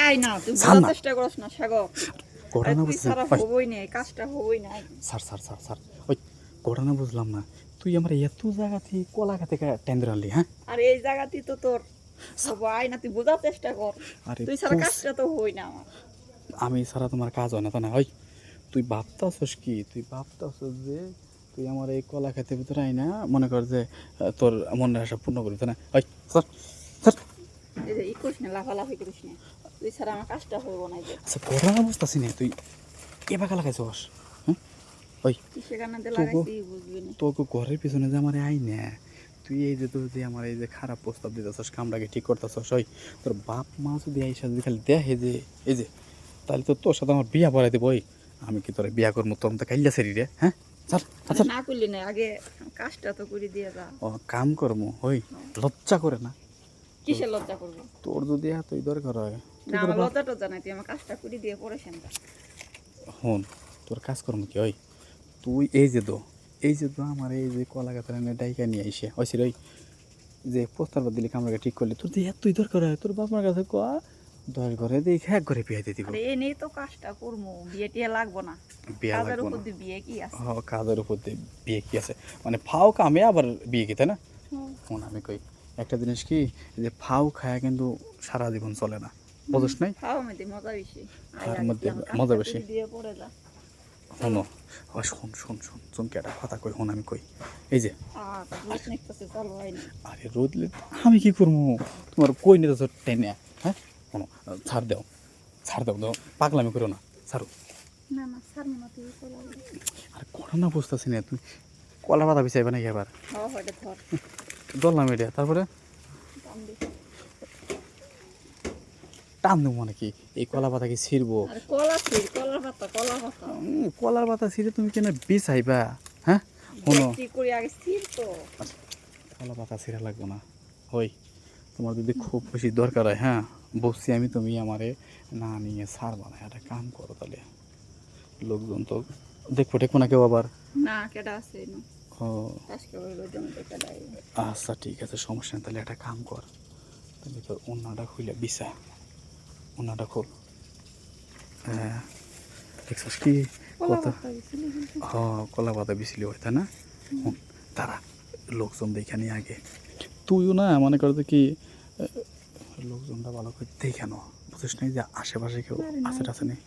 আয় না তুই ছাড় বোঝার না। চেষ্টা করছ না সাগর। ঘটনা তুই বুঝছিস? সারা ওই হবই না, কাজটা হবই না। স্যার ওই ঘটনা বুঝলাম না। তুই আমার এত জায়গা থেকে কলা খাতে টেন্ডার আনলি, হ্যাঁ? আর এই জায়গাতেই তো তোর হবো, আয় না তুই বোঝার চেষ্টা কর। আরে তুই সারা কাজটা তো হই না আমার। আমি ছাড়া তোমার কাজ হয় না তা না? ওই তুই ভাবতাছস কি? তুই ভাবতাছস যে তুই আমার এই কলা খেতের ভিতরে আই না মনে কর যে তোর মনের আশা পূর্ণ করবি, তাই না? ওই স্যার স্যার এই যে ই করিস না, লাফালাফি করিস না। তুই ছাড়া আমার কাজটা হইব না। এই যে আচ্ছা ঘটনা বুঝতেছি না, তুই এ বাঁকা লাগাইছস, হ্যাঁ? ওই তুই সেখানে লাগাইছি বুঝবি না। তোকে ঘরের পিছনে যে আমার আই না, তুই এই যে তোর যে আমার এই যে খারাপ প্রস্তাব দিতেছস, কামটাকে ঠিক করতেছস, ওই তোর বাপ মা যদি এই সাথে খালি দেখে যে এই যে, তাহলে তো তোর সাথে আমার বিয়া পড়াই দেবো। আমি কি তোর বিয়া করবো? তোর তো কাইল্লা সেরি রে, হ্যাঁ? স্যার আচ্ছা না করলি না, আগে কাজটা তো করে দিয়ে যা। ও কাম করবো, ওই লজ্জা করে না? কিসের লজ্জা করবো? তোর যদি এতই দরকার হয় না, আমার লজ্জা টজ্জা নাই, তুই আমার কাজটা করে দিয়ে পরে সেনটা। হন, তোর কাজ করবো কি? ওই তুই এই যে আমার এই যে কলা গাছের ডাইকা নিয়ে আইসে ওই ওই যে প্রস্তাব দিলি কামড়াকে ঠিক করলি, তোর যে এতই দরকার হয় তোর বাপমার কাছে কোয়া 10 ঘরে দেখে 1 ঘরে বিয়ে দিয়ে দিব। আরে এই নিয়ে তো কাজটা করবো, বিয়ে টিয়ে লাগবো না। বিয়া কাজের লাগবো উপর না? দিয়ে বিয়ে কি আছে? কাজের উপর দিয়ে বিয়ে কি আছে? মানে ফাও কামে আবার বিয়ে কি, তাই না? শোন আমি কই একটা জিনিস কি, যে ফাও খায়া কিন্তু সারা জীবন চলে না, বুঝছ নাই? খাওয়া মধ্যে মজা বেশি। খাওয়ার মধ্যে মজা বেশি। দিয়ে পরে যা। শোনো, শোন কেটা কথা কই, শোন আমি কই এই যে চলো হয় না। আরে রোদলে আমি কি করবো? তোমার কই নিতে টেনে, হ্যাঁ? শোনো, ছাড় দাও দাও, পাগলামি করো না, ছাড়ো। না না ছাড়বো না, তুই চলো। আর ঘটনা বুঝতেছি না, তুমি কলা পাতা বিছাইবে নাকি এবার? হ্যাঁ হয় ধর। ধরলাম এটা, তারপরে দাম দে। টান দেবো মানে কি? এই কলা পাতা কি ছিঁড়বো? আরে কলা ছিড়, কলার পাতা, কলার পাতা। কলার পাতা ছিঁড়ে তুমি কেন বিছাইবা, হ্যাঁ? শোনো, কি করি আগে ছিড় তো। কলা পাতা ছিঁড়া লাগবো না। ওই তোমার যদি খুব বেশি দরকার হয়, হ্যাঁ বসছি আমি, তুমি আমারে না নিয়ে ছাড়বা না। একটা কাম করো তাহলে, লোকজন তো দেখবো টেকবো না কেউ আবার। না কেডা আছে না। ও আজকে ওই রোজন তো কেডাই। আচ্ছা ঠিক আছে, সমস্যা নেই। তাহলে একটা কাম কর, তাহলে তোর অন্যটা খুলে বিছা, অন্যটা খোল। হ্যাঁ দেখছিস কি কত? কলা পাতা বিছিলি হয়, তাই না? তারা লোকজন দেখে নি আগে, তুইও না মনে কর যে কি লোকজনটা ভালো করে দেখানো, বুঝিস নাই যে আশেপাশে কেউ আছে টাছে নেই।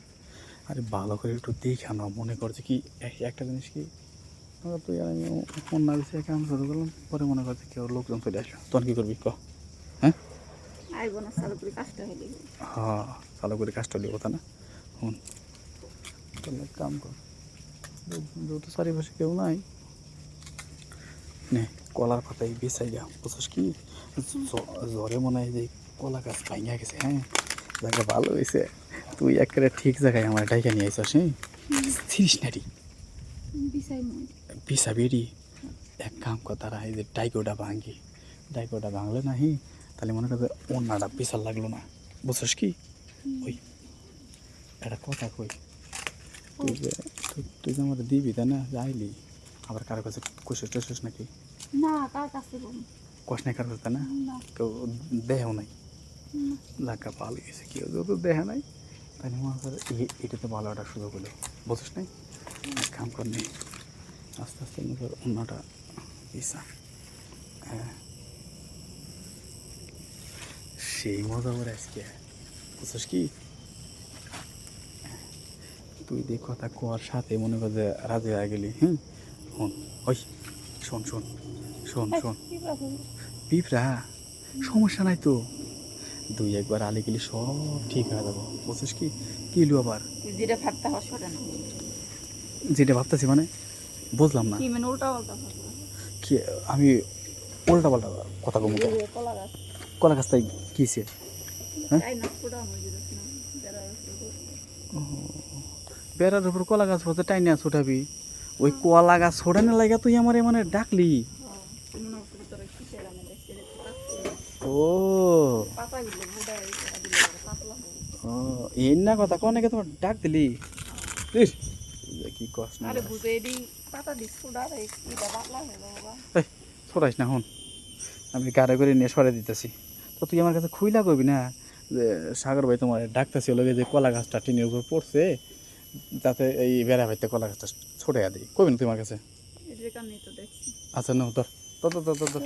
আরে ভালো করে একটু দেখানো, মনে করছে কি একটা জিনিস কি, তুই আর আমি অন্য বিষয়ে কাম শুরু করলাম, পরে মনে করছে কেউ লোকজন চলে আসলো, তখন কী করবি ক? হ্যাঁ আইব না, চালু করে কাজটা হইলে। হ্যাঁ চালু করে কাজটা হলে কথা না। হুন তাহলে এক কাম কর, যেহেতু চারিপাশে কেউ নাই, নে কলার পাতায় বেচাই গা, বুঝছিস কি? জ্বরে মনে হয় যে কলা গাছ ভাঙিয়া গেছে, হ্যাঁ জায়গা ভালো হয়েছে, তুই একেবারে ঠিক জায়গায় আমার ডাইকা নিয়ে আইসস। হ্যাঁ ছিরিস নারি বিছাবি রি, এক কাম কর তারা, এই যে ডাইকোটা ভাঙলে নাহি, তাহলে মনে করবে অন্যটা বিশাল লাগলো না, বুঝছিস কি? ওই একটা কথা কই, তুই যে আমার দিবি তাই না, যাইলি আবার কারো কাছে কুশিস টুসিস নাকি? না কার কাছে কষ নাই কারো কাছে, না কেউ দেহেও নাই, লাগা ভালো গেছে, কেউ যেহেতু দেহে নাই, তাই মনে করে এটাতে ভালো একটা সুযোগ হলো, বুঝিস নাই? এক কাম কর নেই, আস্তে আস্তে মনে কর অন্যটা ইসা, হ্যাঁ সেই মজা করে আজকে, বুঝছিস কি? তুই যে কথা কোয়ার সাথে মনে কর যে রাজি হয়ে গেলি। শোন ওই শোন শোন শোন শোন পিঁপড়া সমস্যা নাই তো, 2-1 বার আলি গেলি সব ঠিক হয়ে যাবো, বুঝছিস কি? কিলু আবার যেটা ভাবতে হয় সেটা না। যেটা ভাবতেছি মানে বুঝলাম না কি মানে উল্টা পাল্টা কি, আমি উল্টা পাল্টা কথা কম। কলা গাছ, কলা গাছটাই কিসে? হ্যাঁ বেড়ার উপর কলা গাছ হতে টাইনে ছোটাবি, ওই কলা গাছ ছোটানো লাগা তুই আমার মানে ডাকলি? ও ও এই না কথা কনেকে তোমার ডাক দিলি, কি কস না ছোড়াইস না। হন আমি গাড়ি করে নিয়ে সরাই দিতেছি, তো তুই আমার কাছে খুইলা করবি না, যে সাগর ভাই তোমার ডাকতেছিল লগে যে কলা গাছটা টিনের উপর পড়ছে যাতে এই বেড়া ভাইতে কলা গাছটা ছড়াইয়া দিই কবি না তোমার কাছে এটার কারণেই তো দেখছি আচ্ছা নাও ধর ধর ধর ধর ধর